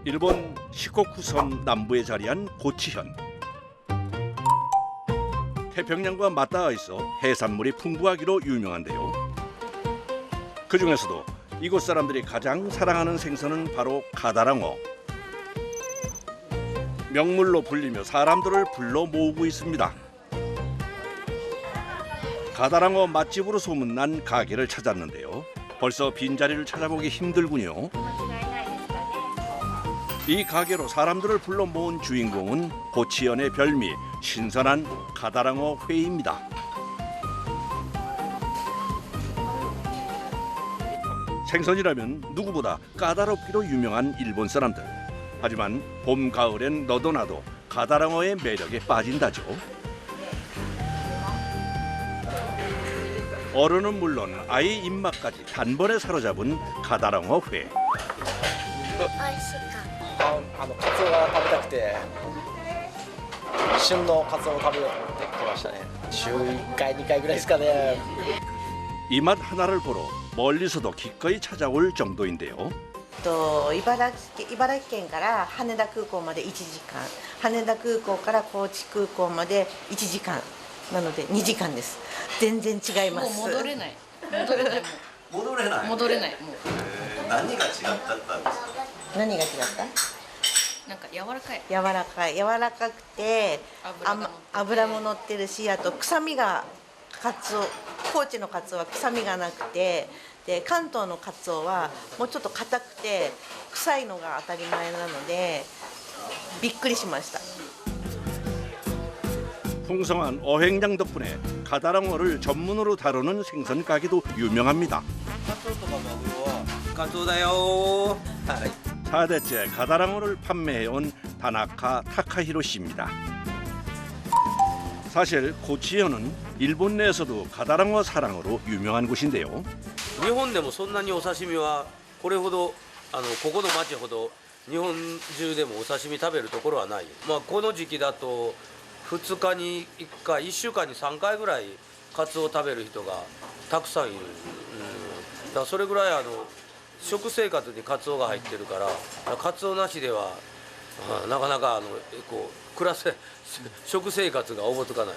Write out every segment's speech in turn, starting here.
일본 시코쿠 섬 남부에 자리한 고치현. 태평양과 맞닿아 있어 해산물이 풍부하기로 유명한데요. 그 중에서도 이곳 사람들이 가장 사랑하는 생선은 바로 가다랑어. 명물로 불리며 사람들을 불러 모으고 있습니다. 가다랑어 맛집으로 소문난 가게를 찾았는데요. 벌써 빈자리를 찾아보기 힘들군요. 이 가게로 사람들을 불러 모은 주인공은 고치현의 별미 신선한 가다랑어 회입니다. 생선이라면 누구보다 까다롭기로 유명한 일본 사람들. 하지만 봄, 가을엔 너도 나도 가다랑어의 매력에 빠진다죠. 어른은 물론 아이 입맛까지 단번에 사로잡은 가다랑어 회. カツオが食べたくて旬のカツオを食べようと思って来ましたね。週1回2回ぐらいですかね。 이 맛 하나를 보러 멀리서도 기꺼이 찾아올 정도인데요. 茨城県から羽田空港まで1時間、羽田空港から高知空港まで1時間なので2時間です。全然違います。もう戻れない。戻れない。戻れない。もう。何が違ったんですか。何が違った？なんか柔らかい。柔らかくて油も乗ってるし、あと臭みがカツオ、高知のカツオは臭みがなくて、で関東のカツオはもうちょっと硬くて臭いのが当たり前なのでびっくりしました。 풍성한 어획량 덕분에 가다랑어를 전문으로 다루는 생선 가게도 유명합니다. カツオだよ。 4대째 가다랑어를 판매해온 다나카 타카히로 씨입니다. 사실 고치현은 일본 내에서도 가다랑어 사랑으로 유명한 곳인데요. 日本でもそんなにお刺身はこれほどここの町ほど日本中でもお刺身食べるところはない。まあこの時期だと2日に1回、1週間に3回ぐらいカツオを食べる人がたくさんいる。だからそれぐらい食生活にカツオが入ってるからカツオなしではなかなか食生活がおぼつかない。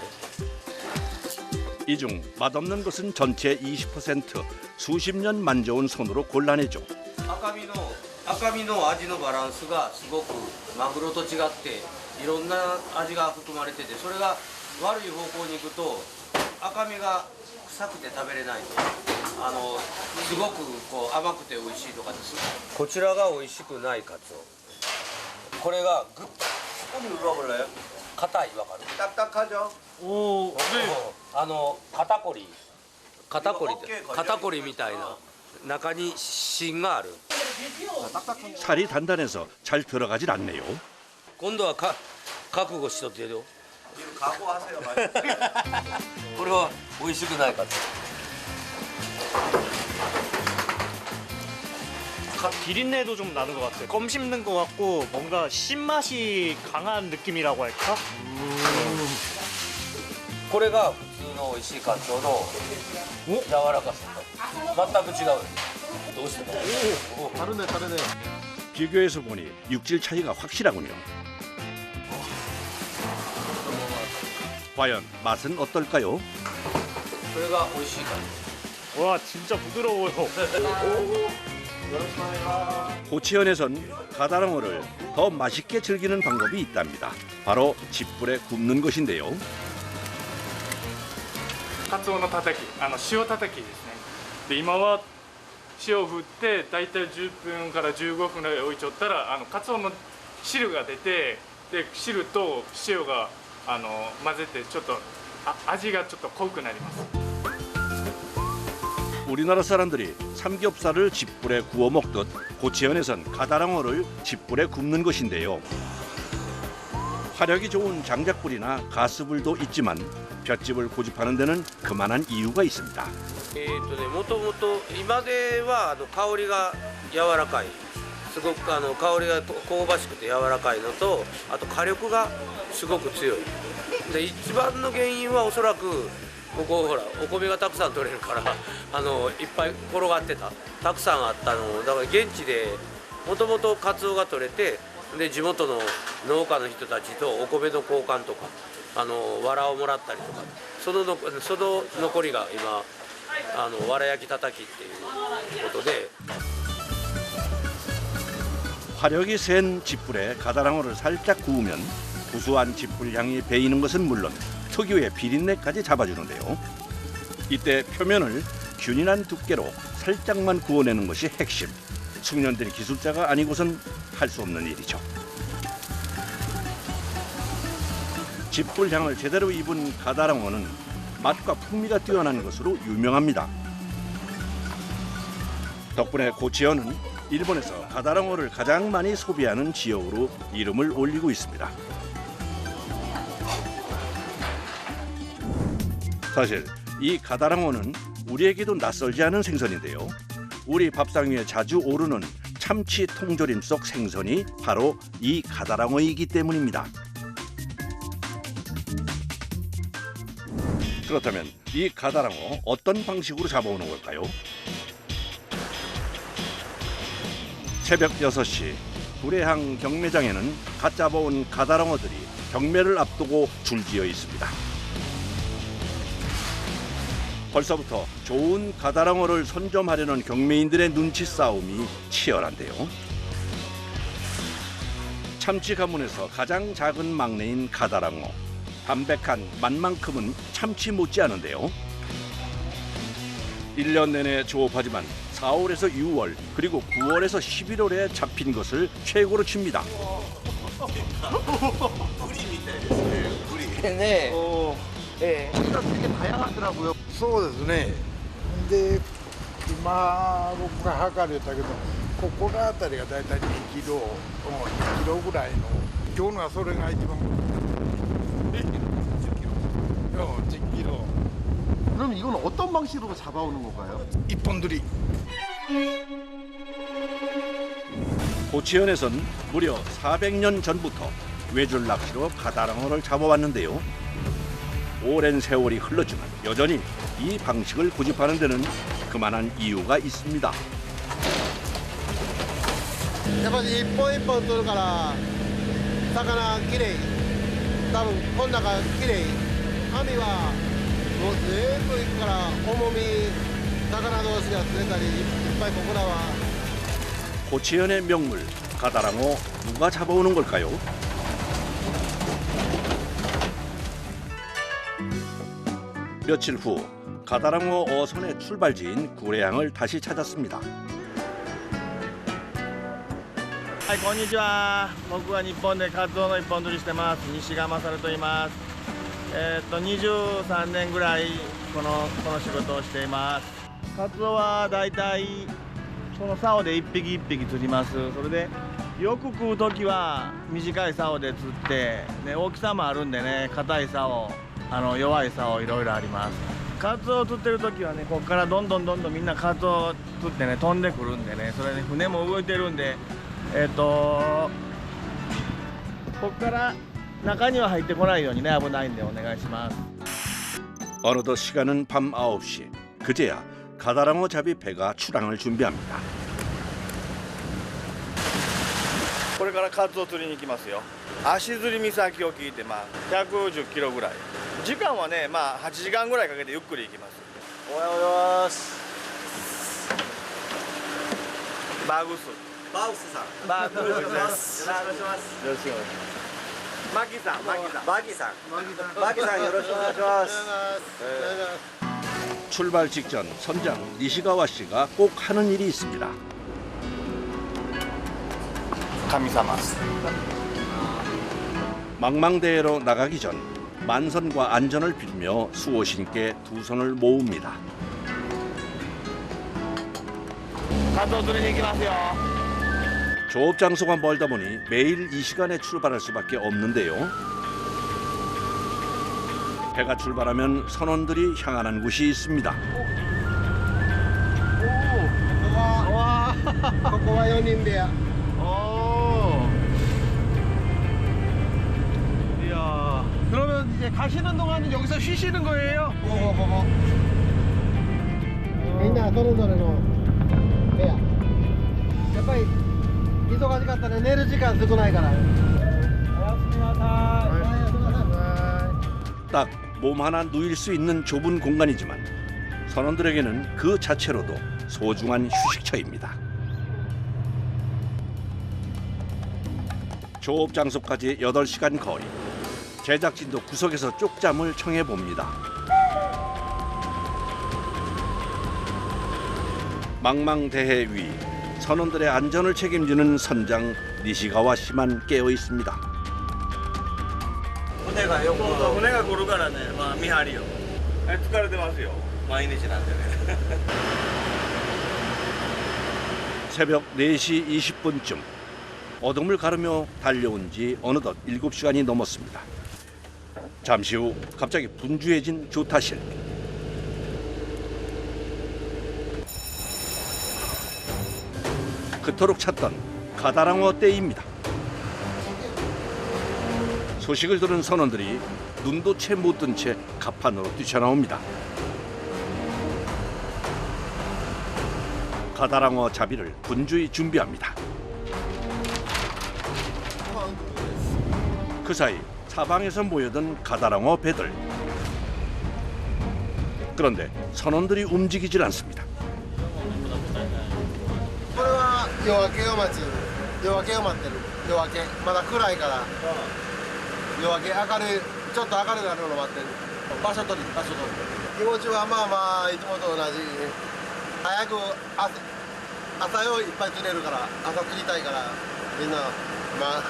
이 중 맛없는 것은 전체 20%, 수십 년 만져온 손으로 골라내죠. 赤身の味のバランスがすごくマグロと違っていろんな味が含まれてて、それが悪い方向に行くと赤身が臭くて食べれないとすごく甘くて美味しいとかです。こちらが美味しくないカツオ。これがグッ 한번 눌러볼래요? 硬い。わかる？ 딱딱하죠? 오,肩こりみたいな中に芯がある。 살이 단단해서 잘 들어가질 않네요. 今度は覚悟しとってよ。 각오하세요. これは美味しくないカツ。 비린내도 좀 나는 것 같아요. 껌 씹는 것 같고 뭔가 신맛이 강한 느낌이라고 할까? これが普通の美味しいカツオの柔らかさ。全く違う。どうして？ 다르네. 비교해서 보니 육질 차이가 확실하군요. 과연 맛은 어떨까요? これが美味しいカツ。 와 진짜 부드러워요. 고치현에선 가다랑어를 더 맛있게 즐기는 방법이 있답니다. 바로 집불에 굽는 것인데요. カツオのたたき、塩たたきですね。で今は塩を振ってだいたい10分から15分ぐらい置いちゃったらカツオの汁が出て、で汁と塩が混ぜてちょっと味がちょっと濃くなります。 우리나라 사람들이 삼겹살을 집불에 구워 먹듯 고치현에선 가다랑어를 집불에 굽는 것인데요. 화력이 좋은 장작불이나 가스불도 있지만 볏집을 고집하는 데는 그만한 이유가 있습니다. もともと今では香りが柔らかい。すごく香りが香ばしくて柔らかいのと、あと火力がすごく強い。で一番の原因はおそらくここほらお米がたくさん取れるからいっぱい転がってた、たくさんあったのだから現地でもともとカツオが取れて、で地元の農家の人たちとお米の交換とか藁をもらったりとか、その残りが今藁焼きたたきっていうことで。 화력이 센 짓불에 가다랑어를 살짝 구우면 구수한 짓불 향이 배이는 것은 물론 특유의 비린내까지 잡아주는데요. 이때 표면을 균일한 두께로 살짝만 구워내는 것이 핵심. 숙련된 기술자가 아니고선 할 수 없는 일이죠. 짓불 향을 제대로 입은 가다랑어는 맛과 풍미가 뛰어난 것으로 유명합니다. 덕분에 고치현은 일본에서 가다랑어를 가장 많이 소비하는 지역으로 이름을 올리고 있습니다. 사실 이 가다랑어는 우리에게도 낯설지 않은 생선인데요. 우리 밥상 위에 자주 오르는 참치 통조림 속 생선이 바로 이 가다랑어이기 때문입니다. 그렇다면 이 가다랑어 어떤 방식으로 잡아오는 걸까요? 새벽 6시 구례항 경매장에는 갓 잡아온 가다랑어들이 경매를 앞두고 줄지어 있습니다. 벌써부터 좋은 가다랑어를 선점하려는 경매인들의 눈치 싸움이 치열한데요. 참치 가문에서 가장 작은 막내인 가다랑어. 담백한 맛만큼은 참치 못지않은데요. 1년 내내 조업하지만 4월에서 6월 그리고 9월에서 11월에 잡힌 것을 최고로 칩니다. ねええ 되게 다양하더라고요. そうですね。で、今僕が測れたけど、ここの辺りがだいたい2キロ、2キロぐらいの。今日のはそれが一番。10キロ。 그럼 이건 어떤 방식으로 잡아오는 건가요? 一本釣り。 고치현에선 무려 400년 전부터 외줄 낚시로 가다랑어를 잡아왔는데요. 오랜 세월이 흘렀지만 여전히 이 방식을 고집하는 데는 그만한 이유가 있습니다. やっぱり一本一本取るから魚きれい。多分この中きれい。網はもう全部いくから重み魚同士が釣れたりいっぱいここらは。 고치현의 명물 가다랑어 누가 잡아오는 걸까요? 며칠 후 가다랑어 어선의 출발지인 구례항을 다시 찾았습니다. はい、こんにちは。僕は日本でカツオの一本釣りしてます。西川勝と言います。23年ぐらいこの仕事をしています。カツオはだいたいこの竿で一匹一匹釣ります。それでよく食う時は短い竿で釣って、ね、大きさもあるんでね、硬い竿、弱い竿いろいろあります。カツオを釣ってる時はね、ここからどんどんみんなカツオを釣ってね飛んでくるんでね、それで船も動いてるんで。 ここから中には入ってこないようにね、危ないんでお願いします。 어느덧 시간은 밤 9시. 그제야 가다랑어 잡이 배가 출항을 준비합니다. これからカツオ釣りに行きますよ。足釣り岬を聞いて110キロぐらい。時間はね8時間ぐらいかけてゆっくり行きます。おはようございます。バグス。 バウスさん。バウスです。よろしくお願いします。よろしくお願いします。マキさん、マキさんよろしくお願いします。 출발 직전 선장 니시가와 씨가 꼭 하는 일이 있습니다. 神様。 망망대해로 나가기 전 만선과 안전을 빌며 수호신께 두 손을 모읍니다. カツオ釣りに行きますよ。 조업 장소가 멀다 보니 매일 이 시간에 출발할 수밖에 없는데요. 배가 출발하면 선원들이 향하는 곳이 있습니다. ここは4人部屋。 이야, 그러면 이제 가시는 동안은 여기서 쉬시는 거예요? みんなそれぞれの部屋。やっぱり忙しかったね。寝る時間少ないから。 딱 몸 하나 누일 수 있는 좁은 공간이지만 선원들에게는 그 자체로도 소중한 휴식처입니다. 조업 장소까지 8시간 거리. 제작진도 구석에서 쪽잠을 청해 봅니다. 망망대해 위 선원들의 안전을 책임지는 선장 니시가와 씨만 깨어 있습니다. 船がよく船が来るからね、まあ見張りよ。疲れてますよ。毎日なんでね。 새벽 4시 20분쯤 어둠을 가르며 달려온 지 어느덧 7시간이 넘었습니다. 잠시 후 갑자기 분주해진 조타실. 그토록 찾던 가다랑어 떼입니다. 소식을 들은 선원들이 눈도 채 못 뜬 채 갑판으로 뛰쳐나옵니다. 가다랑어 잡이를 분주히 준비합니다. 그 사이 사방에서 모여든 가다랑어 배들. 그런데 선원들이 움직이질 않습니다. これは夜明けを待ち。夜明けを待ってる。夜明け。まだ暗いから。夜明け明るい。ちょっと明るくなるのを待ってる。場所取り。気持ちはまあまあいつもと同じ。早く朝よいっぱい釣れるから朝釣りたいからみんなまあ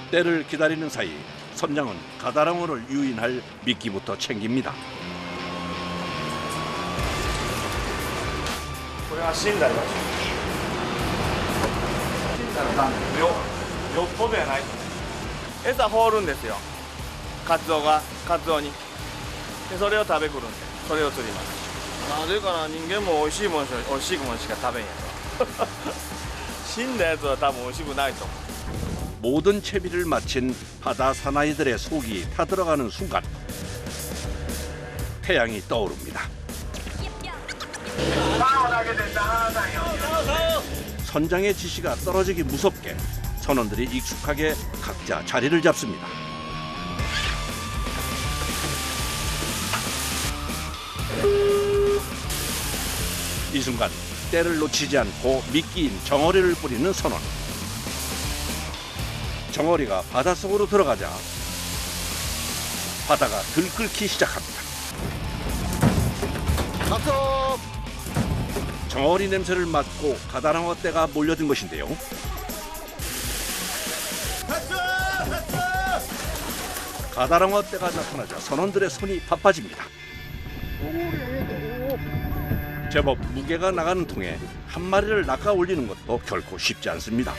때를 기다리는 사이 선장은 가다랑어를 유인할 미끼부터 챙깁니다. これは死んだりはしない。死んだらダメ。よっぽどやないとね。餌放るんですよ。カツオに。でそれを食べくるんで、それを釣ります。なぜかな、人間も美味しいものしか食べんやろ。死んだやつは多分美味しくないと思う。 모든 채비를 마친 바다 사나이들의 속이 타들어가는 순간 태양이 떠오릅니다. 선장의 지시가 떨어지기 무섭게 선원들이 익숙하게 각자 자리를 잡습니다. 이 순간 때를 놓치지 않고 미끼인 정어리를 뿌리는 선원. 정어리가 바닷속으로 들어가자 바다가 들끓기 시작합니다. 가서 정어리 냄새를 맡고 가다랑어 떼가 몰려든 것인데요. 가다랑어 떼가 나타나자 선원들의 손이 바빠집니다. 제법 무게가 나가는 통에 한 마리를 낚아 올리는 것도 결코 쉽지 않습니다.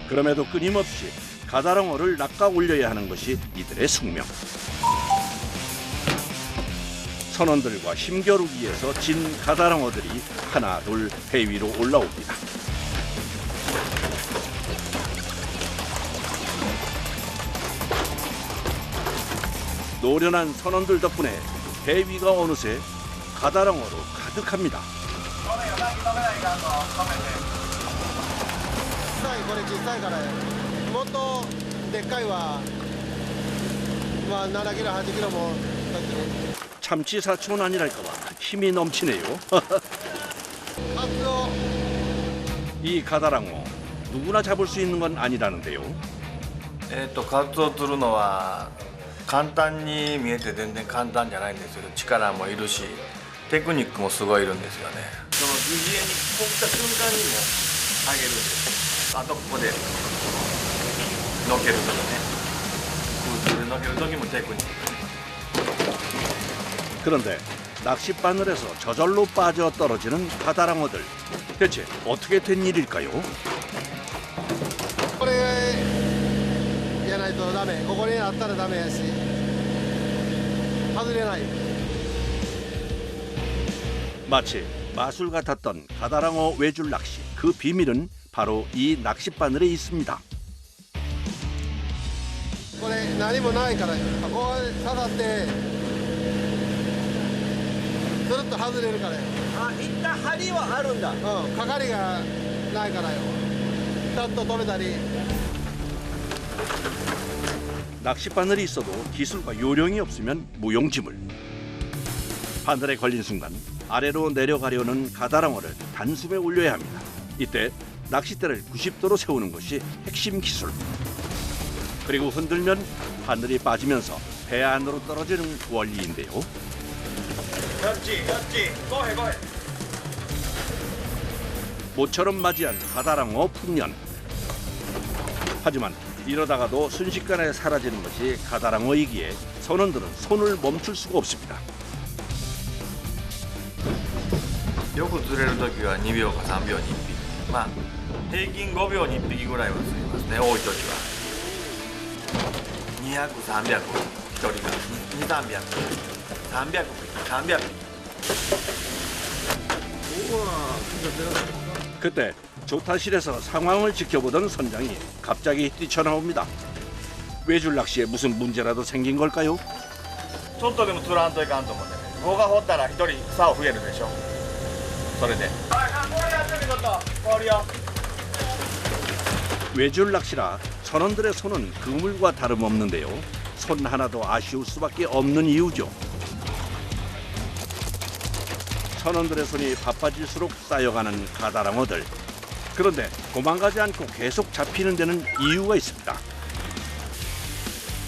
그럼에도 끊임없이 가다랑어를 낚아 올려야 하는 것이 이들의 숙명. 선원들과 힘겨루기에서 진 가다랑어들이 하나 둘 배 위로 올라옵니다. 노련한 선원들 덕분에 배 위가 어느새 가다랑어로 가득합니다. これ小さいからもっとでっかいはまあ7キロ8キロも 참치 사촌 아니랄까봐 힘이 넘치네요. 이 가다랑어 누구나 잡을 수 있는 건 아니라는데요. カツオ釣るのは簡単に見えて全然簡単じゃないんですよ。力もいるしテクニックもすごいいるんですよね。その疑似餌に放った瞬間にもあげるんです。あとここでのけるとかね、空中でのける時もテクニック。 그런데 낚싯바늘에서 저절로 빠져 떨어지는 가다랑어들. 대체 어떻게 된 일일까요? これやないとダメ。ここにあったらダメやし外れない。 마치 마술 같았던 가다랑어 외줄 낚시. 그 비밀은 바로 이 낚싯바늘에 있습니다. これ何もないからここ刺さってずるっと外れるから。あ、いった。針はあるんだ。かかりがないからよ。ちゃんと止めたり。 낚시 바늘이 있어도 기술과 요령이 없으면 무용지물. 바늘에 걸린 순간 아래로 내려가려는 가다랑어를 단숨에 올려야 합니다. 이때 낚싯대를 90도로 세우는 것이 핵심 기술. 그리고 흔들면 바늘이 빠지면서 배 안으로 떨어지는 원리인데요. 그렇지, 그렇지. 고해, 고해. 모처럼 맞이한 가다랑어 풍년. 하지만 이러다가도 순식간에 사라지는 것이 가다랑어이기에 선원들은 손을 멈출 수가 없습니다. よく釣れるときは2秒か3秒に1匹。まあ平均5秒に1匹ぐらいは釣りますね。多いときは。200、300、1人が2、300、300匹、300匹。 그때 조타실에서 상황을 지켜보던 선장이 갑자기 뛰쳐나옵니다. 외줄 낚시에 무슨 문제라도 생긴 걸까요? ちょっとでも釣らんといかんと思ってね。棒が掘ったら1人竿増えるでしょ。それで。氷やってみろと。氷よ。 외줄 낚시라 선원들의 손은 그물과 다름없는데요. 손 하나도 아쉬울 수밖에 없는 이유죠. 선원들의 손이 바빠질수록 쌓여가는 가다랑어들. 그런데 도망가지 않고 계속 잡히는 데는 이유가 있습니다.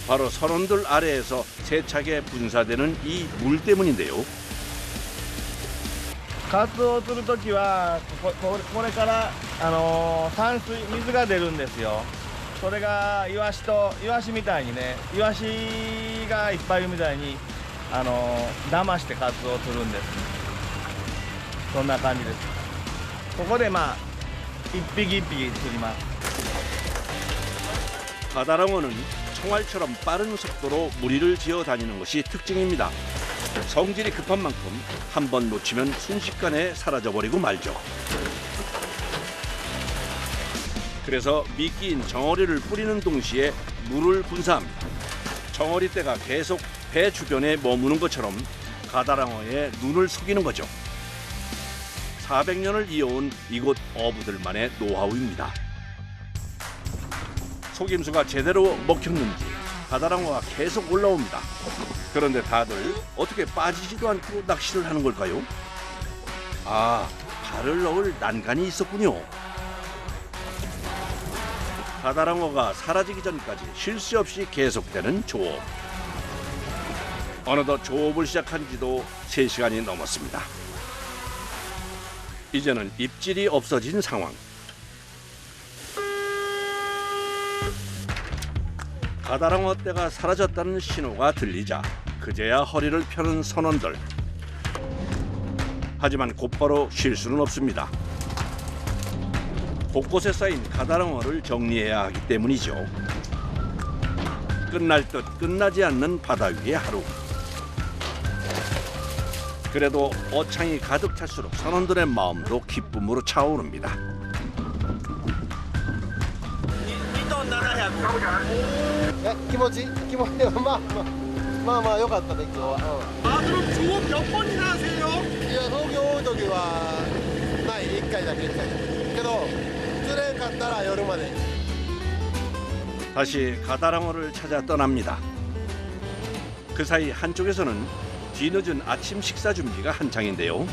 바로 선원들 아래에서 세차게 분사되는 이 물 때문인데요. カツオを釣るときはこれから淡水水が出るんですよ。それがイワシみたいにね、イワシがいっぱいいるみたいに騙してカツオを釣るんです。そんな感じです。ここでまあ一匹一匹釣ります。 가다랑어는 총알처럼 빠른 속도로 무리를 지어 다니는 것이 특징입니다. 성질이 급한 만큼 한 번 놓치면 순식간에 사라져버리고 말죠. 그래서 미끼인 정어리를 뿌리는 동시에 물을 분사합니다. 정어리떼가 계속 배 주변에 머무는 것처럼 가다랑어의 눈을 속이는 거죠. 400년을 이어온 이곳 어부들만의 노하우입니다. 속임수가 제대로 먹혔는지 가다랑어가 계속 올라옵니다. 그런데 다들 어떻게 빠지지도 않고 낚시를 하는 걸까요? 아, 발을 넣을 난간이 있었군요. 가다랑어가 사라지기 전까지 쉴 새 없이 계속되는 조업. 어느덧 조업을 시작한 지도 3시간이 넘었습니다. 이제는 입질이 없어진 상황. 가다랑어 떼가 사라졌다는 신호가 들리자 그제야 허리를 펴는 선원들. 하지만 곧바로 쉴 수는 없습니다. 곳곳에 쌓인 가다랑어를 정리해야 하기 때문이죠. 끝날 듯 끝나지 않는 바다 위의 하루. 그래도 어창이 가득 찰수록 선원들의 마음도 기쁨으로 차오릅니다. 気持ちまあ良かったね今日は。그럼 조업 몇 번이나 하세요? いや東京多い時はない1回だけけど釣れんかったら夜まで。 다시 가다랑어를 찾아 떠납니다. 그 사이 한쪽에서는 뒤늦은 아침 식사 준비가 한창인데요.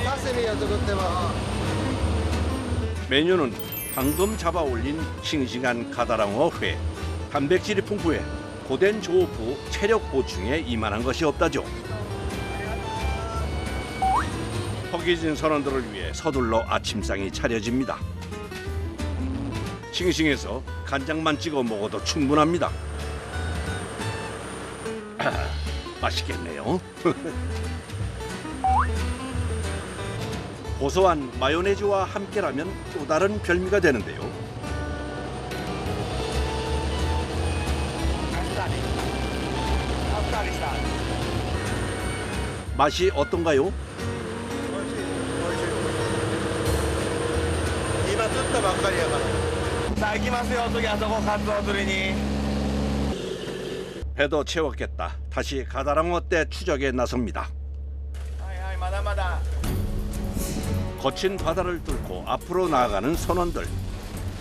사시미を作ってます。 메뉴는 방금 잡아 올린 싱싱한 가다랑어 회. 단백질이 풍부해 고된 조업 후 체력 보충에 이만한 것이 없다죠. 허기진 선원들을 위해 서둘러 아침상이 차려집니다. 싱싱해서 간장만 찍어 먹어도 충분합니다. 아, 맛있겠네요. 고소한 마요네즈와 함께라면 또 다른 별미가 되는데요. 맛이 어떤가요? 今釣ったばっかりやから。 さあ行きますよ次あそこカツオ釣りに。 배도 채웠겠다. 다시 가다랑어 떼 추적에 나섭니다. 거친 바다를 뚫고 앞으로 나아가는 선원들.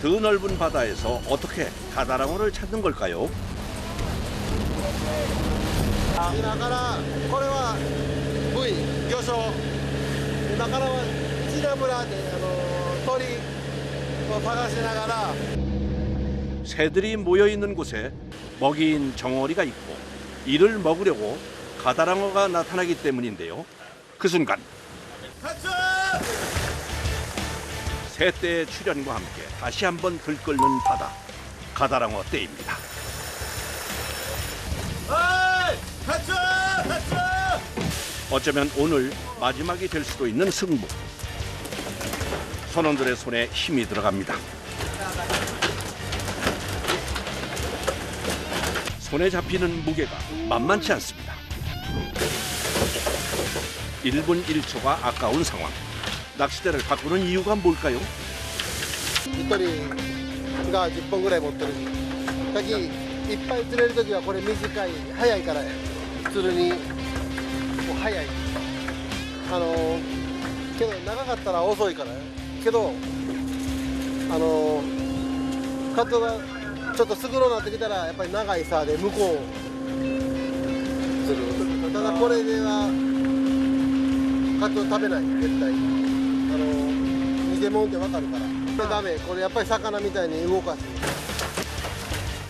더 넓은 바다에서 어떻게 가다랑어를 찾는 걸까요? 今からこれは V 魚礁今からはチナブラで鳥を探しながら 새들이 모여 있는 곳에 먹이인 정어리가 있고 이를 먹으려고 가다랑어가 나타나기 때문인데요. 그 순간 새떼의 출현과 함께 다시 한번 들끓는 바다. 가다랑어 때입니다. 어쩌면 오늘 마지막이 될 수도 있는 승부. 선원들의 손에 힘이 들어갑니다. 손에 잡히는 무게가 만만치 않습니다. 1분 1초가 아까운 상황. 낚시대를 바꾸는 이유가 뭘까요? 1人が10本ぐらい持ってる時いっぱい釣れる時はこれ短い早いから釣るにもう早いけど長かったら遅いからけどカツオがちょっとすぐろになってきたらやっぱり長い竿で向こう釣るただこれではカツオ食べない絶対偽物って分かるからダメこれやっぱり魚みたいに動かす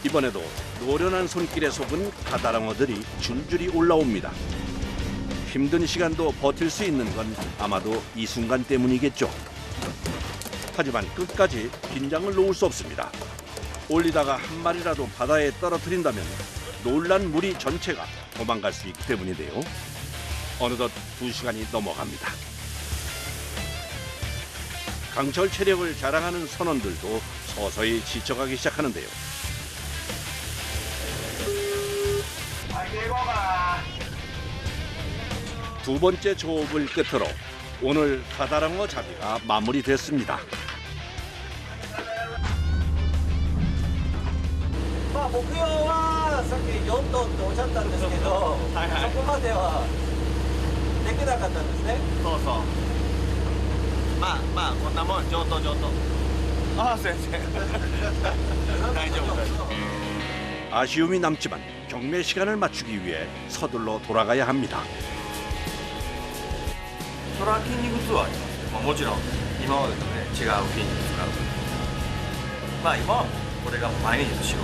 이번에도 노련한 손길에 속은 가다랑어들이 줄줄이 올라옵니다. 힘든 시간도 버틸 수 있는 건 아마도 이 순간 때문이겠죠. 하지만 끝까지 긴장을 놓을 수 없습니다. 올리다가 한 마리라도 바다에 떨어뜨린다면 놀란 무리 전체가 도망갈 수 있기 때문인데요. 어느덧 2시간이 넘어갑니다. 강철 체력을 자랑하는 선원들도 서서히 지쳐가기 시작하는데요. 두 번째 조업을 끝으로 오늘 가다랑어 잡이가 마무리됐습니다. 目標はさっき4トンっておっしゃったんですけど、そこまではできなかったんですね。そうそうまあこんなもん上等ああ先生大丈夫です 아쉬움이 남지만 경매 시간을 맞추기 위해 서둘러 돌아가야 합니다. それは筋肉痛はあります、もちろん今までとね違う筋肉使う今はこれが毎日の仕事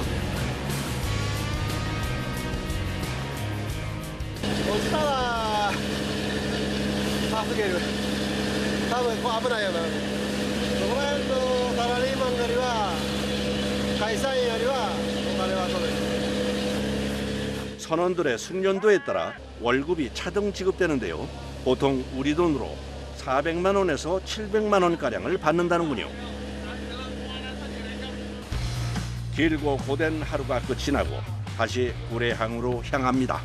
落ちたら助ける多分こう危ないよなそこら辺のサラリーマンよりは会社員よりはお金は取れる 선원들의 숙련도에 따라 월급이 차등 지급되는데요. 보통 우리 돈으로 400만 원에서 700만 원가량을 받는다는군요. 길고 고된 하루가 끝이 나고 다시 구례항으로 향합니다.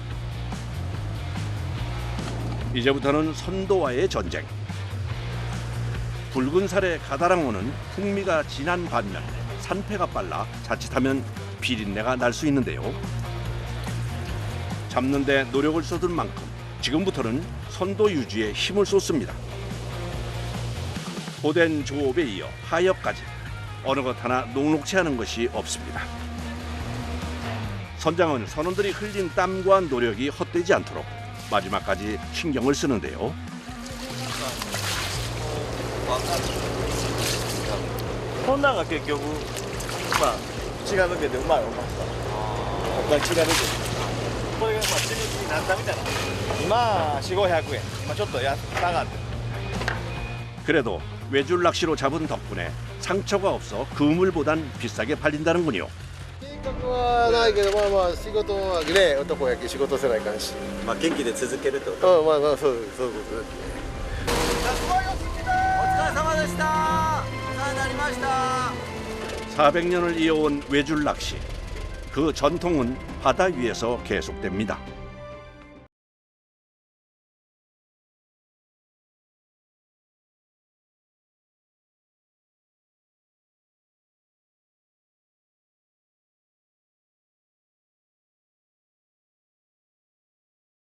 이제부터는 선도와의 전쟁. 붉은 살의 가다랑어는 풍미가 진한 반면 산패가 빨라 자칫하면 비린내가 날 수 있는데요. 잡는 데 노력을 쏟은 만큼 지금부터는 선도 유지에 힘을 쏟습니다. 고된 조업에 이어 하역까지 어느 것 하나 녹록치 않은 것이 없습니다. 선장은 선원들이 흘린 땀과 노력이 헛되지 않도록 마지막까지 신경을 쓰는데요. こんなんが結局血が抜けてうまい思った血が抜けてこれが血抜きになったみたいな今400~500円今ちょっと下がって 그래도 외줄 낚시로 잡은 덕분에 상처가 없어 그물보단 비싸게 팔린다는군요. 計画はないけどまあ仕事はね男やけ仕事せないかんし元気で続けると。そういうことですねお疲れ様でした。お世話になりました。 400년을 이어온 외줄 낚시. 그 전통은 바다 위에서 계속됩니다.